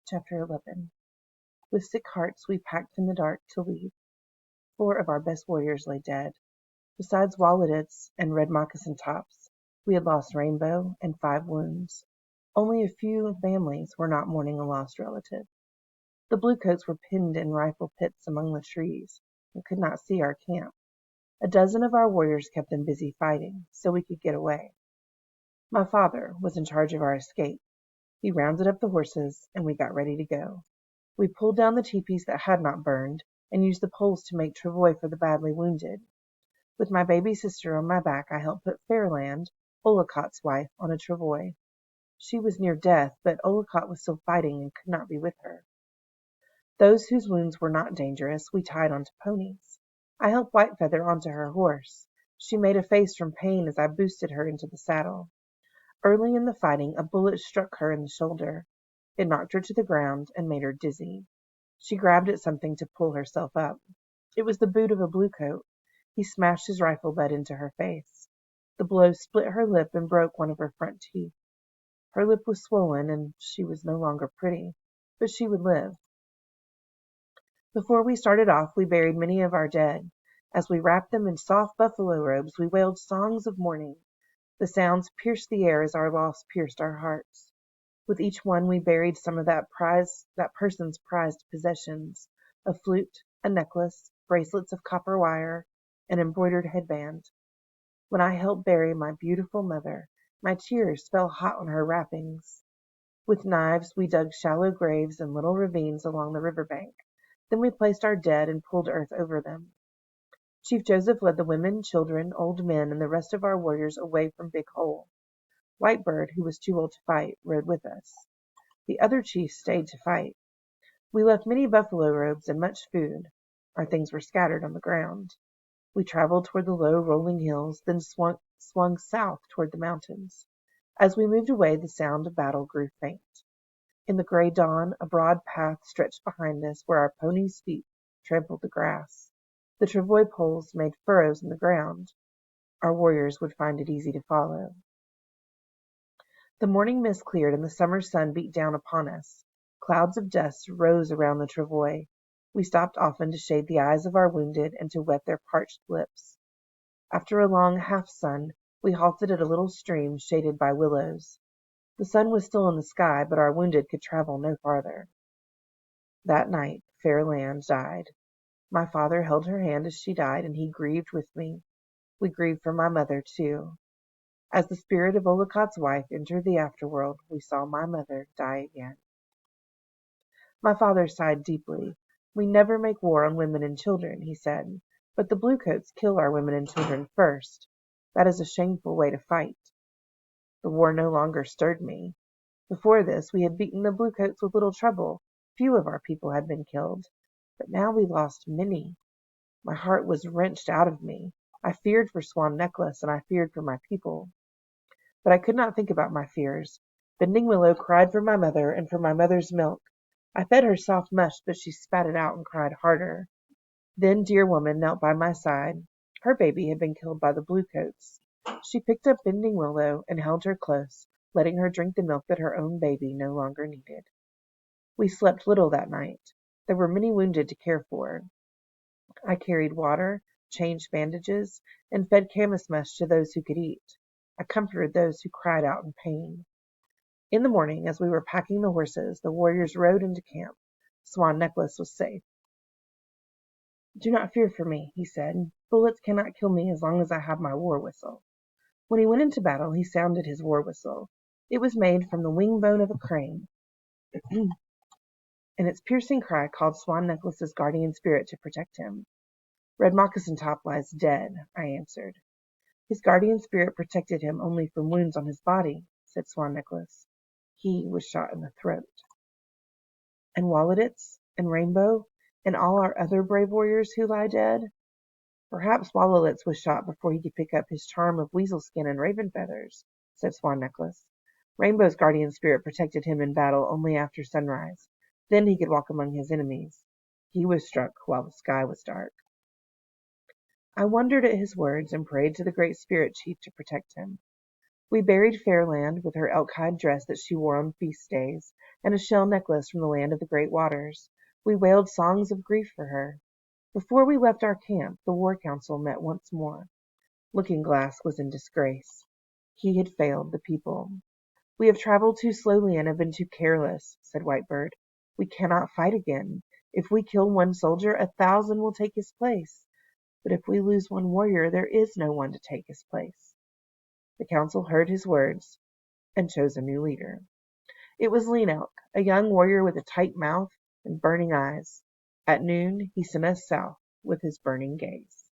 Chapter 11. With sick hearts we packed in the dark to leave. 4 of our best warriors lay dead. Besides Wolladits and Red Moccasin Tops, we had lost Rainbow and 5 wounds. Only a few families were not mourning a lost relative. The Bluecoats were pinned in rifle pits among the trees and could not see our camp. A dozen of our warriors kept them busy fighting, so we could get away. My father was in charge of our escape. He rounded up the horses, and we got ready to go. We pulled down the teepees that had not burned, and used the poles to make travois for the badly wounded. With my baby sister on my back, I helped put Fairland, Ollicott's wife, on a travois. She was near death, but Ollicott was still fighting and could not be with her. Those whose wounds were not dangerous, we tied onto ponies. I helped Whitefeather onto her horse. She made a face from pain as I boosted her into the saddle. Early in the fighting, a bullet struck her in the shoulder. It knocked her to the ground and made her dizzy. She grabbed at something to pull herself up. It was the boot of a Bluecoat. He smashed his rifle butt into her face. The blow split her lip and broke one of her front teeth. Her lip was swollen and she was no longer pretty, but she would live. Before we started off, we buried many of our dead. As we wrapped them in soft buffalo robes, we wailed songs of mourning. The sounds pierced the air as our loss pierced our hearts. With each one we buried some of that person's prized possessions, a flute, a necklace, bracelets of copper wire, an embroidered headband. When I helped bury my beautiful mother, my tears fell hot on her wrappings. With knives we dug shallow graves in little ravines along the river bank. Then we placed our dead and pulled earth over them. Chief Joseph led the women, children, old men, and the rest of our warriors away from Big Hole. Whitebird, who was too old to fight, rode with us. The other chiefs stayed to fight. We left many buffalo robes and much food. Our things were scattered on the ground. We traveled toward the low, rolling hills, then swung south toward the mountains. As we moved away, the sound of battle grew faint. In the gray dawn, a broad path stretched behind us where our ponies' feet trampled the grass. The travois poles made furrows in the ground. Our warriors would find it easy to follow. The morning mist cleared and the summer sun beat down upon us. Clouds of dust rose around the travois. We stopped often to shade the eyes of our wounded and to wet their parched lips. After a long half-sun, we halted at a little stream shaded by willows. The sun was still in the sky, but our wounded could travel no farther. That night, Fairland died. My father held her hand as she died, and he grieved with me. We grieved for my mother, too. As the spirit of Ollicott's wife entered the afterworld, we saw my mother die again. My father sighed deeply. We never make war on women and children, he said, but the Bluecoats kill our women and children first. That is a shameful way to fight. The war no longer stirred me. Before this, we had beaten the Bluecoats with little trouble. Few of our people had been killed. But now we lost many. My heart was wrenched out of me. I feared for Swan Necklace, and I feared for my people. But I could not think about my fears. Bending Willow cried for my mother and for my mother's milk. I fed her soft mush, but she spat it out and cried harder. Then Dear Woman knelt by my side. Her baby had been killed by the Bluecoats. She picked up Bending Willow and held her close, letting her drink the milk that her own baby no longer needed. We slept little that night. There were many wounded to care for. I carried water, changed bandages, and fed camas mush to those who could eat. I comforted those who cried out in pain. In the morning, as we were packing the horses, the warriors rode into camp. Swan Necklace was safe. Do not fear for me, he said. Bullets cannot kill me as long as I have my war whistle. When he went into battle, he sounded his war whistle. It was made from the wing bone of a crane. And its piercing cry called Swan Necklace's guardian spirit to protect him. Red Moccasin Top lies dead, I answered. His guardian spirit protected him only from wounds on his body, said Swan Necklace. He was shot in the throat. And Wolladits, and Rainbow, and all our other brave warriors who lie dead? Perhaps Wolladits was shot before he could pick up his charm of weasel skin and raven feathers, said Swan Necklace. Rainbow's guardian spirit protected him in battle only after sunrise. Then he could walk among his enemies. He was struck while the sky was dark. I wondered at his words and prayed to the Great Spirit Chief to protect him. We buried Fairland with her elk-hide dress that she wore on feast days, and a shell necklace from the land of the great waters. We wailed songs of grief for her. Before we left our camp, the war council met once more. Looking Glass was in disgrace. He had failed the people. "We have traveled too slowly and have been too careless," said Whitebird. "We cannot fight again. If we kill one soldier, 1,000 will take his place. But if we lose one warrior, there is no one to take his place." The council heard his words and chose a new leader. It was Lean Elk, a young warrior with a tight mouth and burning eyes. At noon he sent us south with his burning gaze.